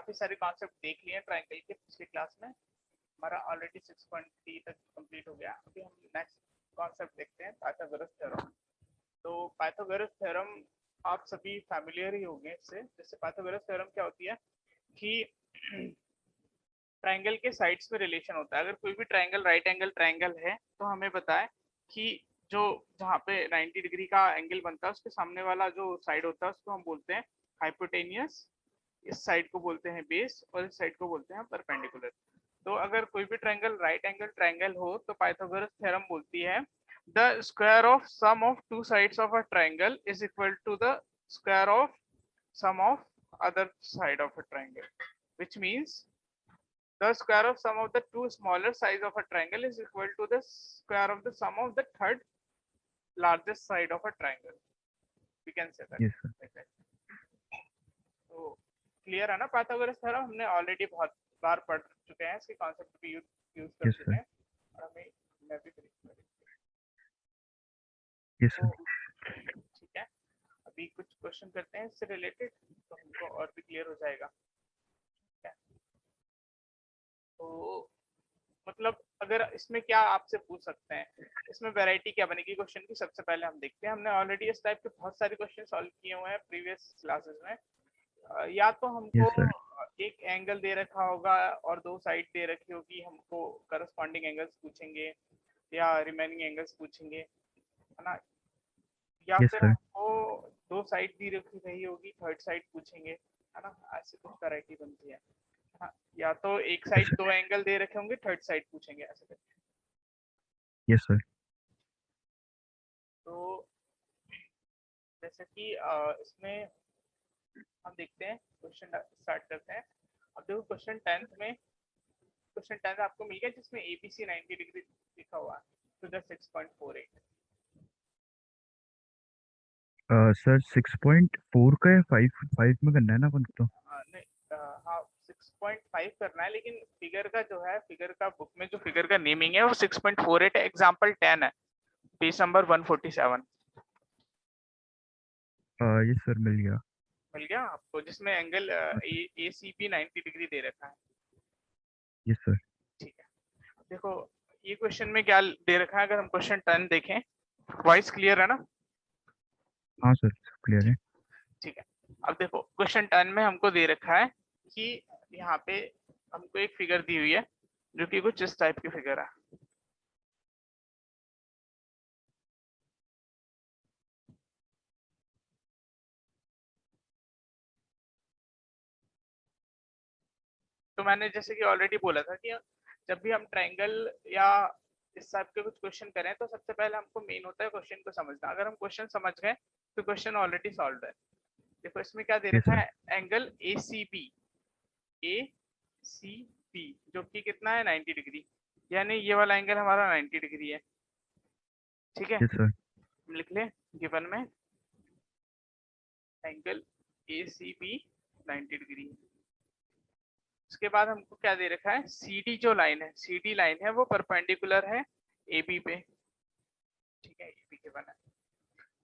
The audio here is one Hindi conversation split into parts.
काफी सारे कॉन्सेप्ट देख लिए ट्रायंगल के पिछली क्लास में। हमारा ऑलरेडी 6.3 तक कंप्लीट हो गया। अभी हम नेक्स्ट कॉन्सेप्ट देखते हैं, पाइथागोरस थ्योरम। तो पाइथागोरस थ्योरम आप सभी फैमिलियर ही होंगे इससे। जैसे पाइथागोरस थ्योरम क्या होती है कि ट्रायंगल के साइड्स में रिलेशन होता है। अगर कोई भी ट्रायंगल राइट एंगल ट्रायंगल है तो हमें पता है कि जो जहाँ पे 90 डिग्री का एंगल बनता है उसके सामने वाला जो साइड होता है उसको हम बोलते हैं हाइपोटेनियस, इस साइड को बोलते हैं बेस और इस साइड को बोलते हैं परपेंडिकुलर। तो अगर कोई भी ट्रायंगल राइट एंगल ट्रायंगल हो तो पाइथागोरस थ्योरम बोलती है the square of sum of two sides of a triangle is equal to the square of sum of other side of a triangle, which means the square of sum of the two smaller sides of a triangle is equal to the square of the sum of the third largest side of a triangle. We can say that. Yes, sir. तो क्लियर है ना? पाइथागोरस थ्योरम हमने ऑलरेडी बहुत बार पढ़ चुके हैं, इसके कॉन्सेप्ट भी यूज कर Yes, चुके sir. हैं और हमें मैं भी Yes, तो sir. ठीक है, अभी कुछ क्वेश्चन करते हैं इससे रिलेटेड तो हमको और भी क्लियर हो जाएगा। तो मतलब अगर इसमें क्या आपसे पूछ सकते हैं, इसमें वैरायटी क्या बनेगी क्वेश्चन की, सबसे पहले हम देखते हैं। हमने ऑलरेडी इस टाइप के बहुत सारे क्वेश्चन सॉल्व किए हुए हैं प्रीवियस क्लासेस में। या तो हमको Yes, sir. एक एंगल दे रखा होगा और दो साइड दे रखी होगी, हमको करस्पॉन्डिंग एंगल्स पूछेंगे या रिमेनिंग एंगल्स पूछेंगे, है ना? या Yes, फिर sir. हमको दो साइड दी रखी रही होगी, थर्ड साइड पूछेंगे, है ना? ऐसी कुछ वैरायटी बनती है। हाँ, या तो एक Yes, साइड sir. दो एंगल दे रखे होंगे, थर्ड साइड पूछेंगे, ऐसे करके। Yes, sir. तो जैसे कि इसमें हम देखते हैं, क्वेश्चन स्टार्ट करते हैं। अब देखो क्वेश्चन 10th में, क्वेश्चन 10 आपको मिल गया जिसमें एबीसी 90 डिग्री लिखा हुआ है, तो द 6.48। सर 6.4 का है, 5 में करना है ना अपन को? नहीं, हाँ 6.5 करना है, लेकिन फिगर का जो है, फिगर का बुक में जो फिगर का नेमिंग है वो 6.48 है। एग्जाम्पल 10 है, पेज नंबर 147। ये सर मिल गया। मिल गया आपको, जिसमें एंगल हाँ सर। ए सी पी 90 डिग्री दे रखा है। Yes sir. ठीक है, देखो ये क्वेश्चन में क्या दे रखा है, अगर हम क्वेश्चन 10 देखें, वॉइस क्लियर है ना? हाँ सर, क्लियर है। ठीक है, अब देखो क्वेश्चन 10 में हमको दे रखा है कि यहाँ पे हमको एक फिगर दी हुई है जो कि कुछ इस टाइप की फिगर है। तो मैंने जैसे कि ऑलरेडी बोला था कि जब भी हम ट्रायंगल या इस टाइप के कुछ क्वेश्चन करें तो सबसे पहले हमको मेन होता है क्वेश्चन को समझना। अगर हम क्वेश्चन समझ गए तो क्वेश्चन ऑलरेडी सॉल्व है। देखो इसमें क्या दे यस रखा सर। है, एंगल ए सी बी जो कि कितना है 90 डिग्री, यानी ये वाला एंगल हमारा 90 डिग्री है। ठीक है, यस सर। हम लिख ले गिवन में angle A C B 90 degree. उसके बाद हमको क्या दे रखा है, सी डी जो लाइन है, सी डी लाइन है वो परपेंडिकुलर है ए बी पे। ठीक है, ए बी के बना।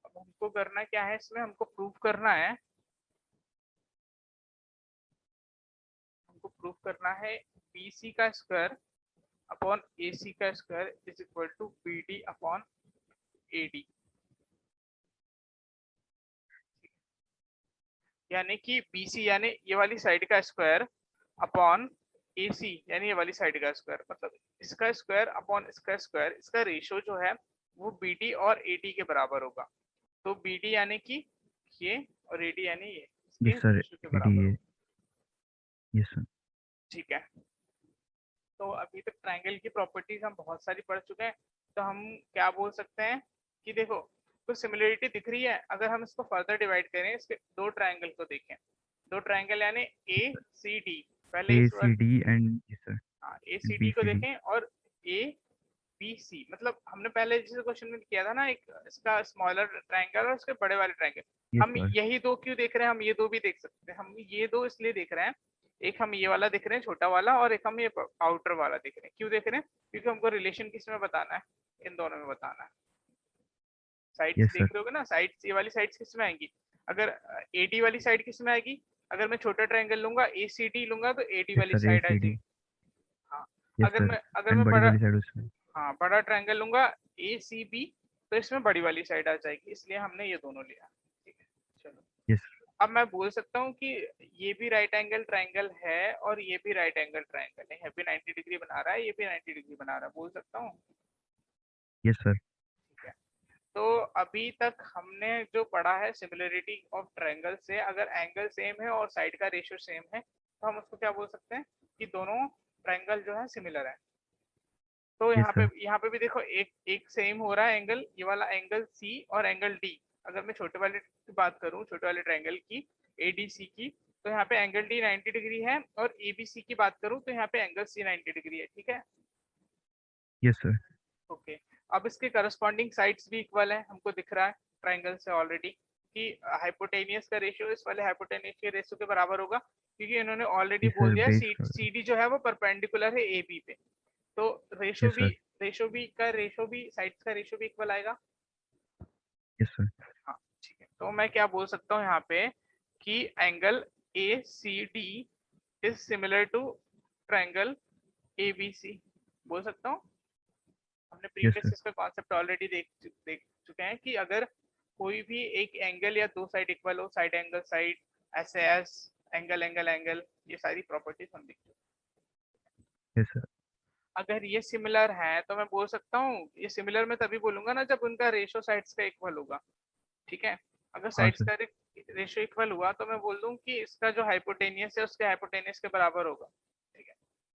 अब हमको करना क्या है, इसमें हमको प्रूफ करना है, हमको प्रूफ करना है बी सी का स्क्वायर अपॉन ए सी का square is equal to B D upon A D. यानी कि बी सी यानी ये वाली साइड का स्क्वायर अपॉन ए सी यानी ये वाली साइड का स्क्वायर, मतलब इसका स्क्वायर अपॉन इसका स्क्वायर, इसका रेशियो जो है वो बी डी और ए डी के बराबर होगा। तो बी डी यानी कि ये और ए डी यानी ये, इसके यस सर। रेशियो के एडी बराबर है। होगा। Yes sir. ठीक है, तो अभी तक ट्रायंगल की प्रॉपर्टीज हम बहुत सारी पढ़ चुके हैं। तो हम क्या बोल सकते हैं कि देखो कुछ सिमिलरिटी दिख रही है। अगर हम इसको फर्दर डिवाइड करें, इसके दो ट्रायंगल को देखें, दो ट्रायंगल यानी ए सी डी, पहले ए इस C D and yes sir हाँ ए सी बी डी को सी डी। देखें और ए बी सी, मतलब हमने पहले जिस क्वेश्चन में किया था ना, एक इसका स्मॉलर ट्रायंगल और उसके बड़े वाले ट्रायंगल, यस हम सर। यही दो क्यों देख रहे हैं, हम ये दो भी देख सकते हैं। हम ये दो इसलिए देख रहे हैं, एक हम ये वाला देख रहे हैं छोटा वाला, और एक हम ये आउटर वाला देख रहे हैं। क्यों देख रहे हैं? क्योंकि हमको रिलेशन किस में बताना है, इन दोनों में बताना है। साइड्स यस देख सर। रहे होगे ना, साइड्स ये वाली साइड्स किस में आएंगी, अगर एडी वाली साइड किस में आएगी, अगर मैं छोटा ट्रायंगल लूंगा ACD लूंगा तो AD यस वाली सर, साइड आ ACD। जाएगी। हाँ, यस अगर सर, मैं अगर एंड मैं बड़ी बड़ा, वाली साइड उसमें। हाँ बड़ा ट्रायंगल लूंगा ACB तो इसमें बड़ी वाली साइड आ जाएगी, इसलिए हमने ये दोनों लिया। ठीक है, चलो यस। अब मैं बोल सकता हूँ कि ये भी राइट एंगल ट्रायंगल है और ये भी राइट एंगल ट्रायंगल है, ये भी 90 डिग्री बना रहा है, ये भी 90 डिग्री बना रहा है, बोल सकता हूँ। Yes sir. ठीक है, तो अभी तक हमने जो पढ़ा है सिमिलरिटी ऑफ ट्रायंगल से, अगर एंगल सेम है और साइड का रेशियो सेम है तो हम उसको क्या बोल सकते हैं कि दोनों ट्रायंगल जो है सिमिलर है। तो यस सर। यहाँ पे भी देखो एक एक सेम हो रहा है एंगल, ये वाला एंगल C और एंगल D। अगर मैं छोटे वाले की बात करूं, छोटे वाले ट्रायंगल की ADC की, तो यहाँ पे एंगल D 90 डिग्री है, और ABC की बात करूं तो यहाँ पे एंगल C 90 डिग्री है। ठीक है, यस सर। ओके। अब इसके करस्पॉन्डिंग साइड्स भी इक्वल है, हमको दिख रहा है ट्रायंगल से ऑलरेडी कि हाइपोटेनियस का रेशियो इस वाले हाइपोटेनियस के रेशियो के बराबर होगा, क्योंकि इन्होंने ऑलरेडी यस बोल सर, दिया बेस का। CD जो है वो परपेंडिकुलर है AB पे, तो यस सर। रेशो भी साइड्स का रेशो भी इक्वल आएगा। Yes sir. हाँ ठीक है, तो मैं क्या बोल सकता हूँ यहाँ पे कि angle ACD is similar to triangle ABC, बोल सकता हूँ। हमने यस प्रीवियस सर। इसका कॉन्सेप्ट ऑलरेडी देख चुके हैं कि अगर कोई भी एक एंगल या दो साइड इक्वल हो, side angle side, SAS, angle angle angle, ये सारी प्रॉपर्टीज हम देख चुके यस सर। हैं। अगर ये सिमिलर है तो मैं बोल सकता हूँ, ये सिमिलर मैं तभी बोलूंगा ना जब उनका रेशो साइड्स का इक्वल होगा। ठीक है, अगर हाँ साइड्स सर। का रेशो इक्वल हुआ तो मैं बोल दूं कि इसका जो हाइपोटेनियस है उसके हाइपोटेनियस के बराबर होगा। ठीक है,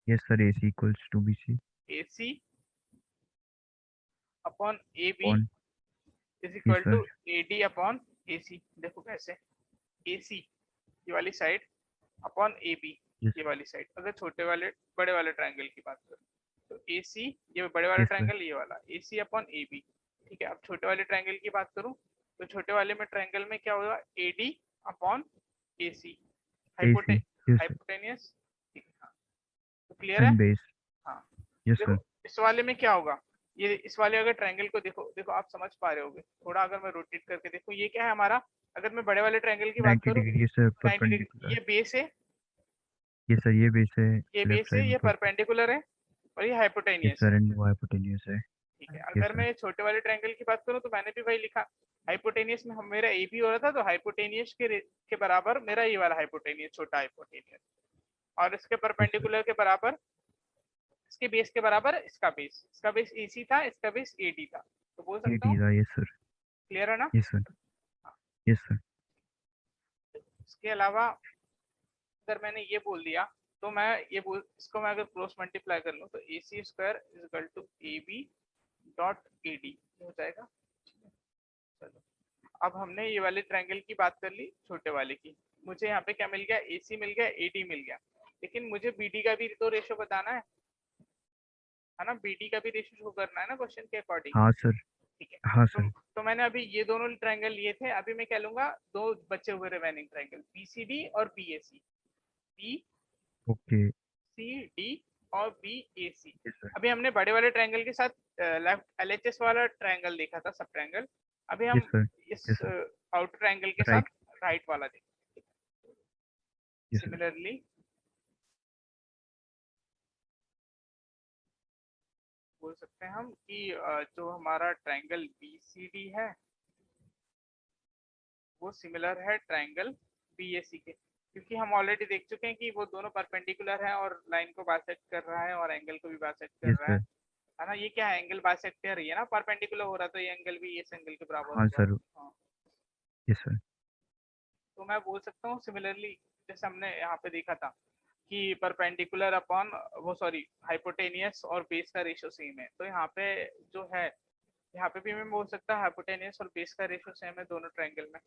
yes sir, AC equals to BC AC upon AB upon. Is yes equal to sir. AD upon AC। देखो कैसे, AC ये वाली साइड अपॉन AB यस। ये वाली साइड, अगर छोटे वाले बड़े वाले ट्रायंगल की बात करें तो AC ये बड़े वाले यस सर। ट्रायंगल ये वाला AC अपॉन AB। ठीक है, अब छोटे वाले ट्रायंगल की बात करूं तो छोटे वाले में ट्रायंगल में क्या होगा, AD upon AC, AC। Yes sir. Hypotenuse. हाँ, तो क्लियर है। And base. हाँ, यस देखो सर। इस वाले में क्या होगा, ये इस वाले अगर ट्रायंगल को देखो, देखो आप समझ पा रहे होगे थोड़ा, अगर मैं रोटेट करके देखूं ये क्या है हमारा, अगर मैं बड़े वाले ट्रायंगल की बात 90 करूं डिग्री। यस सर, तो 90 डिग्री, परपेंडिकुलर। ये बेस है, यस सर, ये बेस है। ये लेफ्ट बेस है, साइड में ये कुछ। परपेंडिकुलर है, और ये यस हाइपोटेनियस है। सर, एंड वो हाइपोटेन्यूज है। ठीक है, यस अगर सर। मैं छोटे वाले ट्रायंगल की बात करूं तो मैंने भी वही लिखा, हाइपोटेनियस में हम मेरा ए बी हो रहा था तो हाइपोटेनियस के बराबर मेरा ये वाला हाइपोटेनियस, छोटा हाइपोटेनियस, और इसके यस सर। परपेंडिकुलर के बराबर, इसके बेस के बराबर इसका बेस AC था, इसका बेस AD था, तो बोल सकता AD हूँ। था। Yes sir. क्लियर है ना। Yes sir. हाँ, यस सर। इसके अलावा अगर मैंने ये बोल दिया तो मैं ये बोल, इसको मैं अगर क्रॉस मल्टीप्लाई कर लूँ तो AC square is equal to AB dot AD हो जाएगा। चलो, अब हमने ये वाले ट्रायंगल की बात कर ली, छोटे वाले की, मुझे यहाँ पे क्या मिल गया, AC मिल गया, AD मिल गया, लेकिन मुझे BD का भी तो रेशो बताना है ना, BD का भी रेशो शो करना है ना क्वेश्चन के अकॉर्डिंग। हाँ सर। ठीक है, हाँ तो सर। तो मैंने अभी ये दोनों ट्रायंगल लिए थे, अभी मैं क्या लूंगा, दो बचे हुए रिमेनिंग ट्रायंगल BCD और BAC, ओके। BCD और BAC। Yes sir. अभी हमने बड़े वाले ट्रायंगल के साथ लेफ्ट LHS वाला ट्रायंगल देखा था, सब ट्रायंगल, अभी यस हम सर। इस यस सर। आउटर ट्रायंगल के साथ राइट। राइट वाला देखेंगे। Yes sir. सिमिलरली बोल सकते हैं हम कि जो हमारा ट्रायंगल BCD है वो सिमिलर है ट्रायंगल BAC के, क्योंकि हम ऑलरेडी देख चुके हैं कि वो दोनों परपेंडिकुलर है और लाइन को बाइसेक्ट कर रहा है और एंगल को भी बाइसेक्ट कर यस रहा सर। है ना, ये क्या है, एंगल बाइसेक्ट कर रही है ना, परपेंडिकुलर हो रहा है तो ये एंगल भी इस एंगल के बराबर हाँ होगा। सर। हाँ, यस सर। तो मैं बोल सकता हूँ सिमिलरली, जैसे हमने यहाँ पे देखा था कि परपेंडिकुलर अपॉन वो सॉरी हाइपोटेनियस और बेस का रेशियो सेम है, तो यहाँ पे जो है, यहाँ पे भी मैं बोल सकता हूँ हाइपोटेनियस और बेस का रेशियो सेम है दोनों ट्रायंगल में, है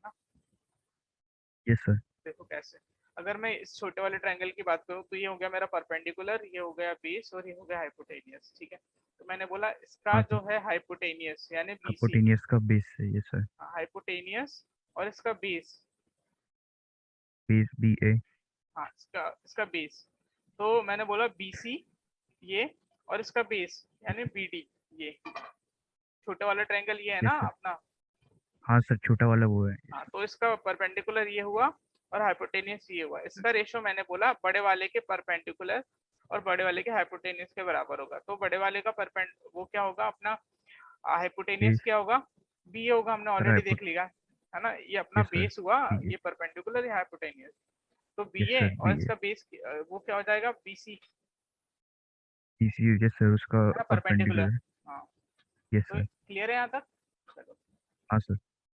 ना। Yes sir. देखो कैसे, अगर मैं इस छोटे वाले ट्रायंगल की बात करूं तो ये हो गया मेरा परपेंडिकुलर, ये हो गया बेस और ये हो गया हाइपोटेनियस। ठीक है, तो मैंने बोला इसका हाँ सर। जो है हाइपोटेनियस यानी BC, हाइपोटेनियस का बेस है। Yes sir. हाइपोटेनियस और इसका बेस, बेस BA। हाँ इसका बेस, तो मैंने बोला BC ये, और इसका बेस यानी BD, ये छोटे वाला ट्रायंगल ये है ना यस सर। अपना, हाँ सर, छोटा वाला वो है। हाँ, तो इसका परपेंडिकुलर ये हुआ और हाइपोटेनियस ये हुआ। इसका रेशो मैंने बोला बड़े वाले के परपेंडिकुलर और बड़े वाले के हाइपोटेनियस के बराबर होगा। तो बड़े वाले का परपेंड वो क्या होगा अपना, हाइपोटेनियस बेस। क्या होगा, बी होगा, हमने सर ऑलरेडी हाइपोट देख लिया है ना। ये अपना यस सर, बेस हुआ, ठीक है। ये परपेंडिकुलर या हाइपोटेनियस, तो यस बी ए सर, और बी है। इसका बेस वो क्या हो जाएगा, बी सी, इसी यस सर, उसका है ना, परपेंडिकुलर। परपेंडिकुलर। हाँ, यस तो सर। क्लियर है यहाँ तक। चलो, हाँ सर।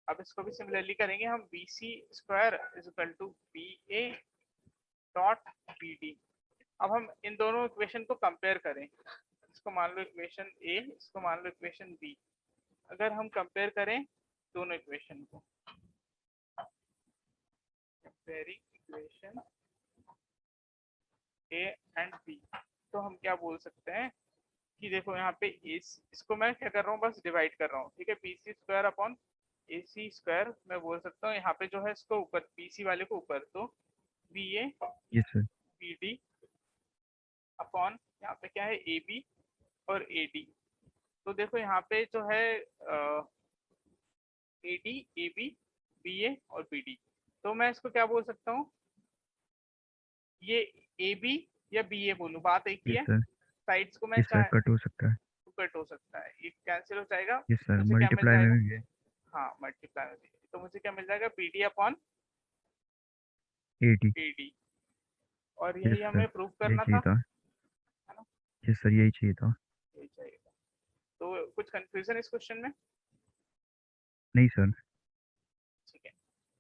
अब इसको भी सिमिलरली करेंगे हम, B C square is equal to B A dot B D. अब हम इन दोनों इक्वेशन को कंपेयर करें, इसको मान लो इक्वेशन ए, इसको मान लो इक्वेशन बी। अगर हम कंपेयर करें दोनों इक्वेशन को, comparing equation A and B, तो हम क्या बोल सकते हैं कि देखो यहाँ पे इसको मैं क्या कर रहा हूँ, बस डिवाइड कर रहा हूँ, ठीक है। B C square upon A C square मैं बोल सकता हूँ, यहाँ पे जो है इसको ऊपर, बी सी वाले को ऊपर, तो B A yes sir. B D upon यहाँ पे क्या है, ए बी और ए डी। तो देखो यहाँ पे जो है A D, A B, B A और बी डी, तो मैं इसको क्या बोल सकता हूँ, ये ए बी या बी ए बोलूँ, बात एक ही यस है। सर। साइड्स को मैं यस सर, चाहे कट हो सकता है। कट हो सकता है, ये कैंसिल हो जाएगा, यस सर, मुझे क्या मिल मल्टीप्लाई जाएगा, में भी है। हाँ मल्टीप्लाई में भी, तो मुझे क्या मिल जाएगा, B D upon 80। A D. और यस यही सर, हमें प्रूव यही करना चाहिए था, था। है ना, यस सर, यही चाहिए था। यही चाहिए था। तो कुछ कंफ्यूजन इस क्वेश्चन में। नहीं सर। ठीक है,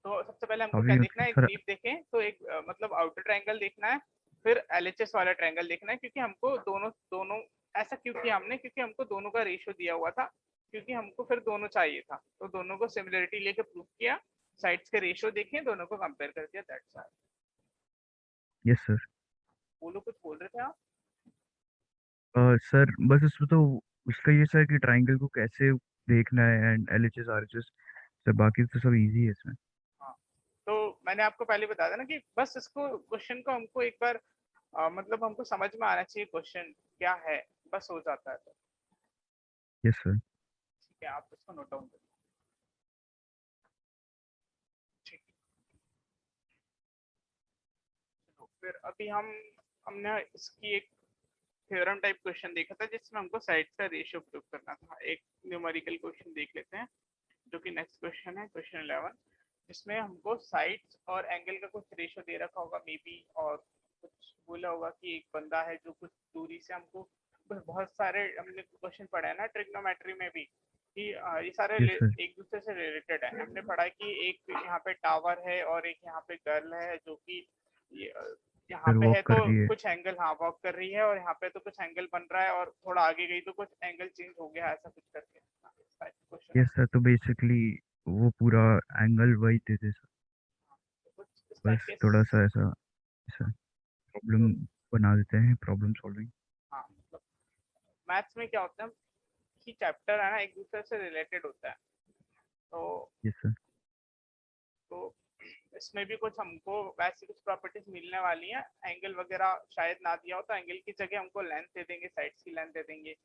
तो सबसे पहले हमको क्या काफी देखना मतलब है, एक सर। ब्रीफ देखें तो एक मतलब आउटर ट्रायंगल देखना है, फिर एलएचएस वाला ट्रायंगल देखना है, क्योंकि हमको दोनों दोनों ऐसा क्यों किया हमने, क्योंकि हमको दोनों का रेशियो दिया हुआ था, क्योंकि हमको फिर दोनों चाहिए था, तो दोनों को सिमिलरिटी लेके प्रूव किया, साइड्स के रेशियो देखे, दोनों को कंपेयर कर दिया, दैट्स ऑल। Yes sir. बोलो, कुछ बोल रहे थे आप। सर बस इसमें तो उसका ये सर कि ट्राइंगल को कैसे देखना है एंड एलएचएस आरएचएस। सर बाकी तो सब इजी है इसमें। हाँ, तो मैंने आपको पहले बताया था ना कि बस इसको क्वेश्चन को हमको एक बार मतलब हमको समझ में आना चाहिए क्वेश्चन क्या है, बस हो जाता है। तो यस सर। ठीक है, आप इसको नोट डाउन करिए। ठीक है, चलो फिर अभी हमने इसकी एक थ्योरम टाइप क्वेश्चन देखा था, जिसमें हमको साइड का रेशियो प्रूव करना था। एक न्यूमेरिकल क्वेश्चन देख लेते हैं, जो कि नेक्स्ट क्वेश्चन है, क्वेश्चन 11, जिसमें हमको साइड्स और एंगल का कुछ रेशियो दे रखा होगा मे बी, और कुछ बोला होगा कि एक बंदा है जो कुछ दूरी से, हमको कुछ बहुत सारे हमने क्वेश्चन पढ़ा है ना ट्रिग्नोमेट्री में भी, कि ये सारे यस सर। एक दूसरे से रिलेटेड है। हमने पढ़ा है कि एक यहाँ पे टावर है और एक यहाँ पे गर्ल है, जो कि ये, यहाँ सर पे वॉक है कर तो रही है। कुछ एंगल, हाँ वॉक कर रही है, और यहाँ पे तो कुछ एंगल बन रहा है, और थोड़ा आगे गई तो कुछ एंगल चेंज हो गया, ऐसा कुछ करके क्वेश्चन है। यस सर, तो बेसिकली वो पूरा एंगल वही थे सर। तो कुछ इस टाइप बस के, थोड़ा सा ऐसा ऐसा प्रॉब्लम तो बना देते हैं, प्रॉब्लम सॉल्विंग। हाँ मतलब मैथ्स में क्या होता है कि चैप्टर है ना एक दूसरे से रिलेटेड होता है, तो यस सर। तो इसमें भी कुछ हमको वैसी कुछ प्रॉपर्टीज मिलने वाली हैं। एंगल वगैरह शायद ना दिया हो तो एंगल की जगह हमको लेंथ दे देंगे, साइड्स की लेंथ दे देंगे,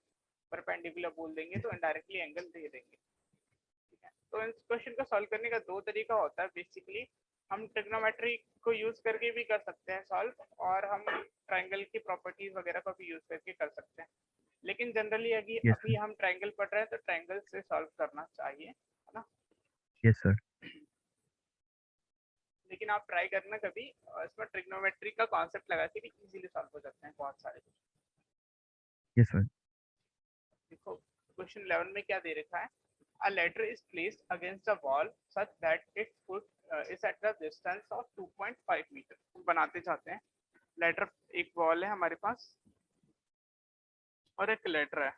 परपेंडिकुलर बोल देंगे, यस तो सर। इनडायरेक्टली एंगल दे देंगे। ठीक है, तो इस क्वेश्चन को सॉल्व करने का दो तरीका होता है बेसिकली। हम ट्रिग्नोमेट्री को यूज करके भी कर सकते हैं सॉल्व, और हम ट्राइंगल की प्रॉपर्टीज वगैरह को भी यूज करके कर सकते हैं, लेकिन जनरली अभी यस अभी सर। हम ट्राइंगल पढ़ रहे हैं तो ट्राइंगल से सॉल्व करना चाहिए, है ना। Yes sir. लेकिन आप ट्राई करना कभी, इसमें ट्रिग्नोमेट्री का कॉन्सेप्ट लगा के भी इजीली सॉल्व हो जाते हैं बहुत सारे। Yes sir. देखो क्वेश्चन 11 में क्या दे रखा है, a ladder is placed against the wall such that its foot is at the distance of 2.5 meter. बनाते जाते हैं लैडर, एक वॉल है हमारे पास और एक लैडर है,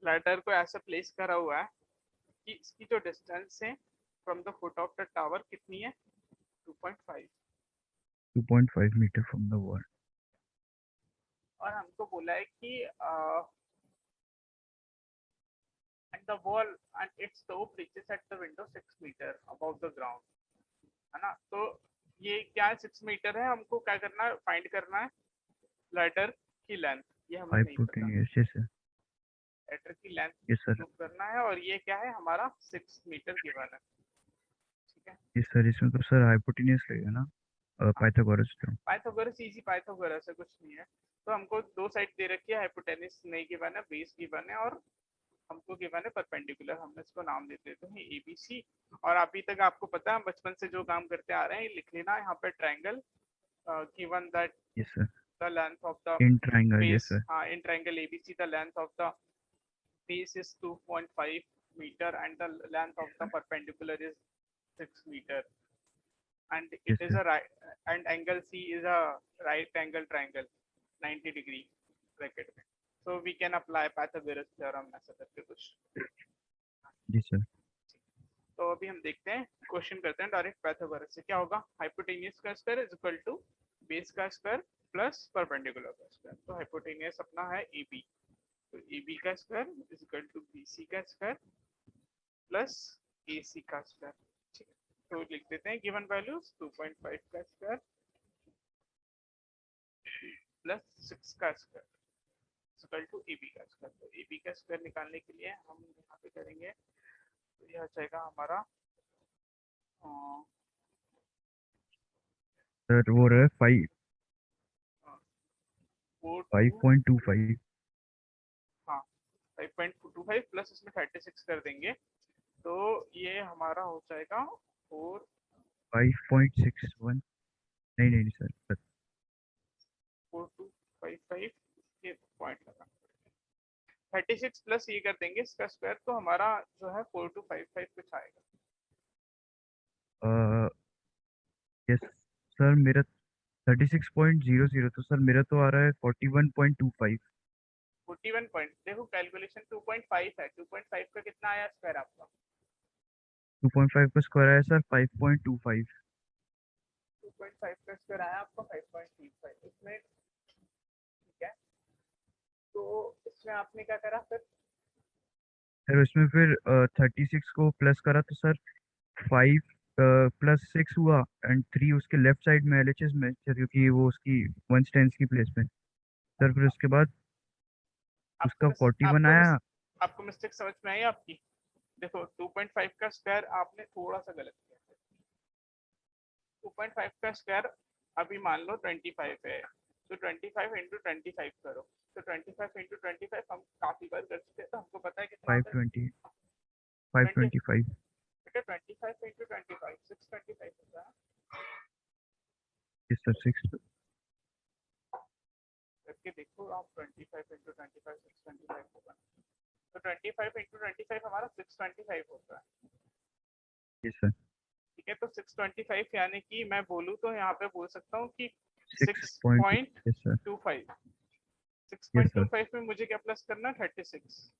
लैडर को ऐसा प्लेस करा हुआ है कि इसकी जो डिस्टेंस है from the foot of the tower कितनी है, 2.5। 2.5 मीटर फ्रॉम द वॉल। और हमको बोला है कि and the wall and its top reaches at the window 6 meter above the ground, है ना। तो ये क्या है, 6 मीटर है, हमको क्या करना है, फाइंड करना है लैडर की लेंथ, ये हमें नहीं पता। हाइपोटेन्यूस। Yes sir. लेटर की लेंथ यस सर। प्रूव करना है, और ये क्या है हमारा 6 मीटर गिवन है, ठीक है। यस सर, इसमें तो सर हाइपोटेन्यूज लगेगा ना, Pythagoras theorem. Pythagoras easy, Pythagoras है, कुछ नहीं है। तो हमको दो साइड दे रखी है, हाइपोटेन्यूज नहीं गिवन है, बेस गिवन है, और हमको गिवन है परपेंडिकुलर। हमने इसको नाम दे देते हैं एबीसी। और अभी तक आपको पता है, बचपन से जो काम करते आ रहे हैं, लिख लेना यहाँ पे triangle given that yes sir. the length of the in triangle, yes base, sir. in triangle ABC, the length of the base is 2.5 meter and the length of the perpendicular is 6 meter, and it yes is sir. a right, and angle C is a right angle triangle 90 degree bracket में, so we can apply Pythagoras theorem ऐसा करके कुछ। जी सर। तो अभी हम देखते हैं, क्वेश्चन करते हैं डायरेक्ट। पाइथागोरस से क्या होगा, हाइपोटेन्यूज का square is equal to base का स्क्वायर प्लस परपेंडिकुलर का स्क्वायर। तो हाइपोटेन्यूज अपना है AB, तो AB का square is equal to BC का स्क्वायर प्लस AC का स्क्वायर, ठीक है। तो लिख देते हैं गिवन वैल्यूज 2.5 का स्क्वायर प्लस 6 का स्क्वायर इक्वल टू AB का स्क्वायर। तो AB का स्क्वायर निकालने के लिए हम यहाँ पे करेंगे, तो यह आ जाएगा हमारा सर वो रहा 4 5.25। हाँ 5.25 प्लस इसमें 36 कर देंगे, तो ये हमारा हो जाएगा 4 5.61। नहीं नहीं नहीं सर सर। 4255, ये पॉइंट लगा 36 प्लस ये कर देंगे इसका स्क्वायर, तो हमारा जो है 4255 कुछ आएगा। यस सर, मेरा 36.00, तो सर मेरा तो आ रहा है 41.25। 41 पॉइंट, देखो कैलकुलेशन 2.5 है, 2.5 का कितना आया स्क्वायर आपका? 2.5 का स्क्वायर आया सर 5.25। 2.5 का स्क्वायर आया आपका 5.35 इसमें, ठीक है। तो इसमें आपने क्या करा फिर? सर उसमें फिर 36 को प्लस करा तो सर 5 +6 हुआ, एंड 3 उसके लेफ्ट साइड में एलएचएस में सर, क्योंकि वो उसकी 1/10 की प्लेस में सर। फिर उसके बाद आपको उसका 41 आया। आपको मिस्टेक समझ में आई आपकी? देखो 2.5 का स्क्वायर आपने थोड़ा सा गलत किया। 2.5 का स्क्वायर अभी मान लो 25 है, तो 25 इंटू 25 करो, तो 25 इंटू 25 हम काफी बार कर चुके हैं, तो हमको पता है कितना होता है 520 20। 525। बेटा 25 इंटू 25 625 होता है, यस सर 6। करके देखो आप 25 इंटू 25 625 होगा, तो 25 इंटू 25 हमारा 625 होता है, यस सर। ठीक है। तो 625 यानी कि मैं बोलूँ तो यहाँ पे बोल सकता हूँ कि 6. Yes sir. 6.25, yes sir. 6.25 में मुझे क्या प्लस करना है 36,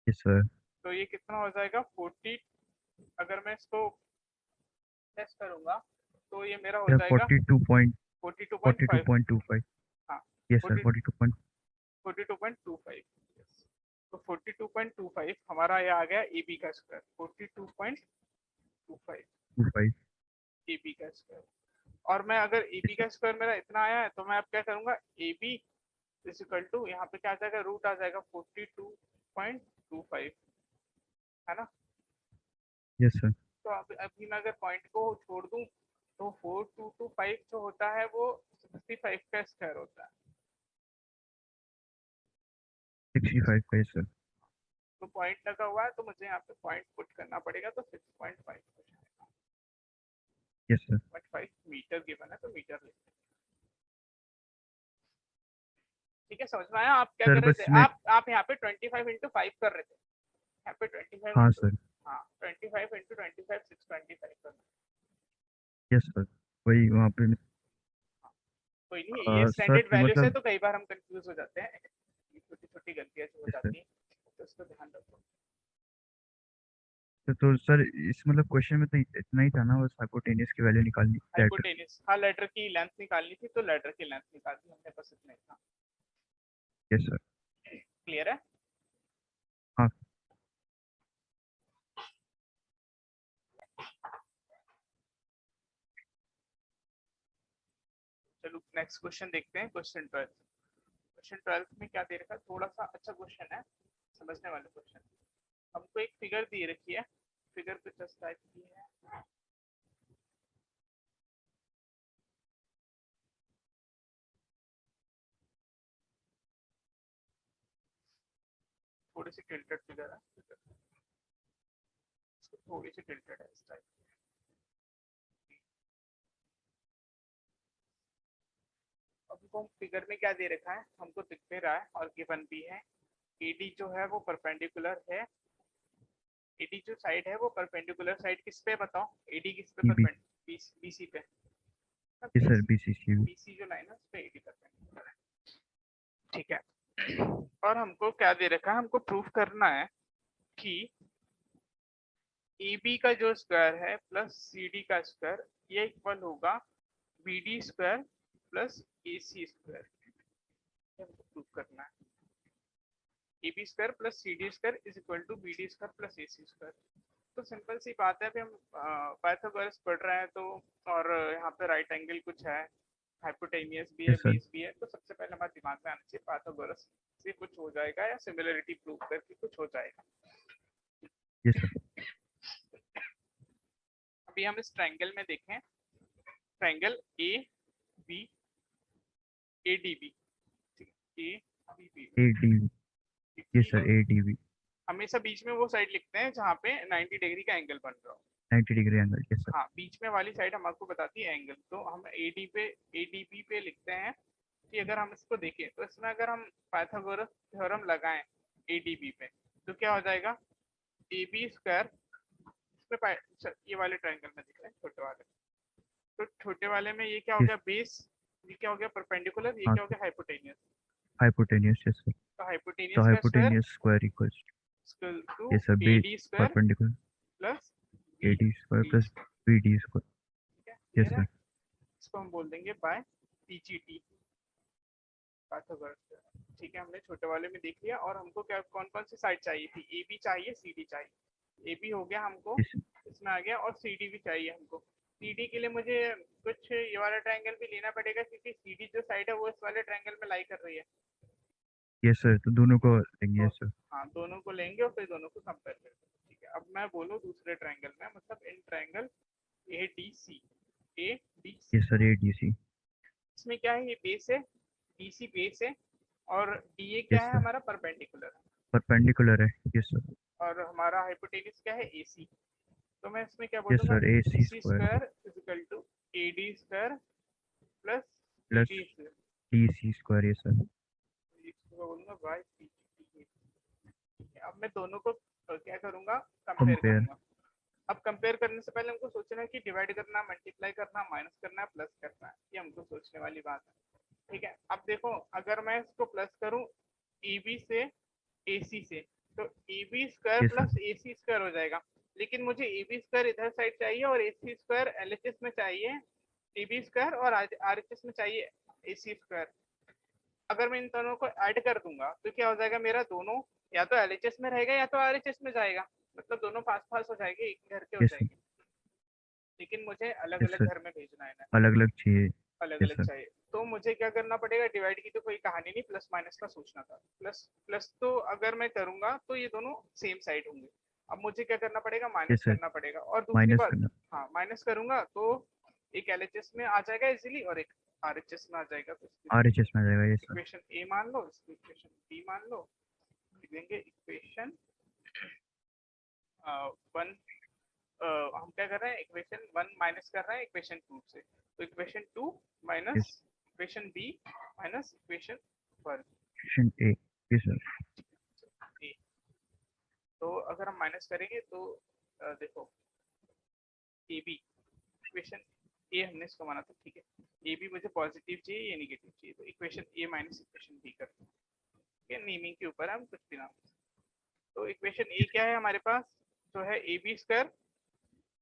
यस सर। तो ये कितना हो जाएगा 40। अगर मैं इसको टेस्ट करूंगा तो ये मेरा हो सर जाएगा 42. 42.5। 42.25। हाँ यस सर 40 42. 42.25, तो 42.25 हमारा ये आ गया AB का स्क्वायर, 42.25 25। AB का स्क्वायर। और मैं अगर AB का स्क्वायर मेरा इतना आया है, तो मैं अब क्या करूंगा, AB इज इक्वल टू यहाँ पे क्या आ जाएगा, रूट आ जाएगा 42.25, है ना। Yes sir. तो अभी मैं अगर पॉइंट को छोड़ दूं, तो 4225 जो होता है वो 65 का स्क्वायर होता है। 65 का। Yes sir. तो पॉइंट लगा हुआ है, तो मुझे यहाँ पे पॉइंट पुट करना पड़ेगा, तो 6.5 यस सर। 6.5 मीटर गिवन है, तो मीटर लेते हैं, ठीक है। समझ में आया? आप क्या सर कर रहे थे, बस मैं। आप यहाँ पे 25 इंटू 5 कर रहे थे, यहाँ पे 25 हाँ इंटू, सर। हाँ 25 इंटू 25 625 करना। Yes sir. वही वहाँ पे कोई नहीं, ये सर स्टैंडर्ड फिर वैल्यूज है, मतलब। तो कई बार हम कंफ्यूज हो जाते हैं, छोटी छोटी गलतियां जो हो यस सर। जाती हैं, तो उसको ध्यान रखो। तो सर इस मतलब क्वेश्चन में तो इतना ही था ना, बस हाइपोटेन्यूज की वैल्यू निकालनी लेटर। हाइपोटेनिस, हाँ लेटर की लेंथ निकालनी थी, तो लेटर की लेंथ निकाल दी हमने, बस इतना ही था। Yes sir. क्लियर है? हाँ चलो नेक्स्ट क्वेश्चन देखते हैं, क्वेश्चन 12। क्वेश्चन 12 में क्या दे रखा है, थोड़ा सा अच्छा क्वेश्चन है, समझने वाला क्वेश्चन। हमको एक फिगर दी रखी है, फिगर कुछ इस टाइप की है। थोड़ी सी टिल्टेड फिगर है, थोड़ी सी टिल्टेड है इस टाइप। हमको फिगर में क्या दे रखा है, हमको दिख नहीं रहा है और गिवन भी है। एडी जो है वो परपेंडिकुलर है, एडी जो साइड है वो परपेंडिकुलर साइड किस पे बताओ, एडी किस पे बी परपेंडिकुलर, बीसी पे। Yes sir, BC, BCC. BC जो लाइन है उस पे एडी परपेंडिकुलर है, ठीक है। और हमको क्या दे रखा है, हमको प्रूफ करना है कि ए बी का जो स्क्वायर है प्लस सी डी का स्क्वायर ये इक्वल होगा B D square plus A C square, हमको प्रूफ करना है। A B square plus C D square is equal to B D square plus A C square. तो सिंपल सी बात है, अभी हम पाइथागोरस पढ़ रहे हैं तो, और यहाँ पे राइट एंगल कुछ है, हाइपोटेनियस भी है, यस सर। बेस भी है, तो सबसे पहले हमारे दिमाग में आना चाहिए पाइथागोरस से कुछ हो जाएगा या सिमिलरिटी प्रूव करके कुछ हो जाएगा। Yes sir. अभी हम इस ट्रायंगल में देखें, triangle A B A D B, A B B, ADV. Yes sir, ADV. हमेशा बीच में वो साइड लिखते हैं जहाँ पे 90 डिग्री का एंगल बन रहा हो। 90 डिग्री एंगल। Yes sir. हाँ, बीच में वाली साइड हमको बताती है एंगल, तो हम एडीबी पे लिखते हैं कि अगर हम इसको देखें तो इसमें अगर हम पाइथागोरस थ्योरम लगाएं एडीबी पे तो क्या हो जाएगा, ए बी स्क्वायर, ये वाले ट्रायंगल में दिख रहे हैं छोटे वाले, तो छोटे वाले में ये क्या हो यस। गया बेस, ये क्या हो गया परपेंडिकुलर, ये हाँ क्या हो सर, गया हाइपोटेनियस। हाइपोटेनियस। Yes sir. तो तो हाइपोटेनियस का square hypotenuse square equals, equal to yes sir, A B D square perpendicular plus B AD square D plus square, BD square. ठीक है, यस क्लियर है। सर। इसको हम बोल देंगे बाय पीजीटी, पाइथागोरस थ्योरम। ठीक है, हमने छोटे वाले में देख लिया। और हमको क्या कौन कौन सी साइड चाहिए थी, ए बी चाहिए, सी डी चाहिए। ए बी हो गया हमको, यस इसमें आ गया, और सी डी भी चाहिए हमको। सी डी के लिए मुझे कुछ ये वाला ट्रायंगल भी लेना पड़ेगा क्योंकि सी डी जो साइड है वो इस वाले ट्रायंगल में लाई कर रही है। यस सर, तो दोनों को लेंगे। तो यस सर। हाँ, दोनों को लेंगे और फिर दोनों को कंपेयर करेंगे। ठीक है, अब मैं बोलूँ दूसरे ट्रायंगल में, मतलब in triangle A D C, A D C, yes sir, ADC. इसमें क्या है, ये बेस है, डी सी बेस है, और डी ए क्या यस है सर, हमारा, परपेंडिकुलर है, परपेंडिकुलर है। Yes sir. और हमारा हाइपोटेनिस क्या है, ए सी। तो मैं इसमें क्या बोल यस दूंगा, sir, A AC C square square is equal to A D square plus B plus D square, DC square. Yes sir. इसको बोलूंगा बाय सी डी। अब मैं दोनों को क्या करूंगा, कंपेयर कंपेयर। करूंगा। अब कंपेयर करने से पहले हमको सोचना है कि डिवाइड करना, मल्टीप्लाई करना, माइनस करना, प्लस करना है, ये हमको सोचने वाली बात है। ठीक है, अब देखो अगर मैं इसको प्लस करूं ए बी से ए सी से, तो A B square yes sir. Plus A C square हो जाएगा। लेकिन मुझे ए बी स्क्वायर इधर साइड चाहिए और A C square L H S में चाहिए, ए बी स्क्वायर और आर एच एस में चाहिए ए सी स्क्वायर। अगर मैं इन दोनों को ऐड कर दूंगा तो क्या हो जाएगा, मेरा दोनों या तो एलएचएस में रहेगा या तो आरएचएस में जाएगा, मतलब दोनों पास पास हो जाएंगे, एक घर के हो यस सर। जाएंगे। लेकिन मुझे अलग यस अलग सर, घर में भेजना है ना, अलग अलग चाहिए। अलग यस अलग सर। चाहिए। तो मुझे क्या करना पड़ेगा, डिवाइड की तो कोई कहानी नहीं, प्लस माइनस का सोचना था। प्लस प्लस तो अगर मैं करूंगा तो ये दोनों सेम साइड होंगे। अब मुझे क्या करना पड़ेगा, यस माइनस सर, करना पड़ेगा। और दूसरी माइनस बात, करना। हाँ माइनस करूंगा तो एक एलएचएस में आ जाएगा इजीली और एक आरएचएस में आ जाएगा, तो आरएचएस में आ जाएगा। Yes sir. इक्वेशन ए मान लो, इसको इक्वेशन बी मान लो, लिख देंगे इक्वेशन वन। हम क्या कर रहे हैं, इक्वेशन वन माइनस कर रहे हैं इक्वेशन टू से, तो equation two minus yes. Equation B minus equation one option A. Yes sir. A. तो अगर हम माइनस करेंगे तो देखो ए बी इक्वेशन ए हमने इसको माना था, ठीक है, ए बी मुझे पॉजिटिव चाहिए या निगेटिव चाहिए, तो इक्वेशन ए माइनस इक्वेशन बी करते हैं। ठीक है, नेमिंग के ऊपर हम कुछ भी नाम। तो इक्वेशन ए क्या है हमारे पास, जो है A B square,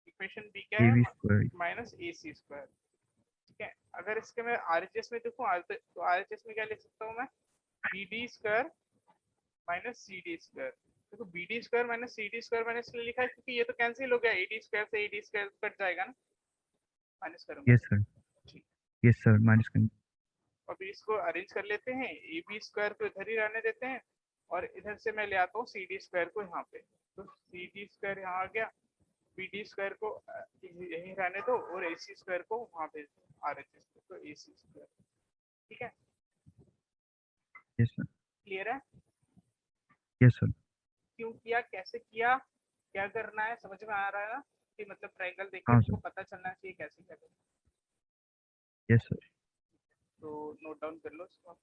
equation B क्या ए है, B square. Minus A C square. ठीक है, अगर इसके मैं आर एच एस में देखूँ तो आर एच एस में क्या लिख सकता हूँ मैं, B D square minus C D square. देखो B D square minus C D square मैंने इसलिए लिखा है क्योंकि ये तो कैंसिल हो गया, ए डी स्क्वायर से ए डी स्क्वायर कट जाएगा ना, माइनस करूंगा यस तो। सर। ठीक, यस सर, माइनस करना। और अभी इसको अरेंज कर लेते हैं, ए बी स्क्वायर को इधर ही रहने देते हैं और इधर से मैं ले आता हूँ सी डी स्क्वायर को यहाँ पे, तो सी डी स्क्वायर यहाँ आ गया, बी डी स्क्वायर को यहीं रहने दो और ए सी स्क्वायर को वहाँ भेज दो आर एच एस, तो ए सी स्क्वायर। ठीक है, यस सर। क्लियर है? Yes sir. क्यों किया, कैसे किया, क्या करना है, समझ में आ रहा है ना? कि मतलब ट्रायंगल देख के हाँ तुमको सर। पता चलना चाहिए कैसे क्या करना है। Yes sir. तो नोट डाउन कर लो इसको।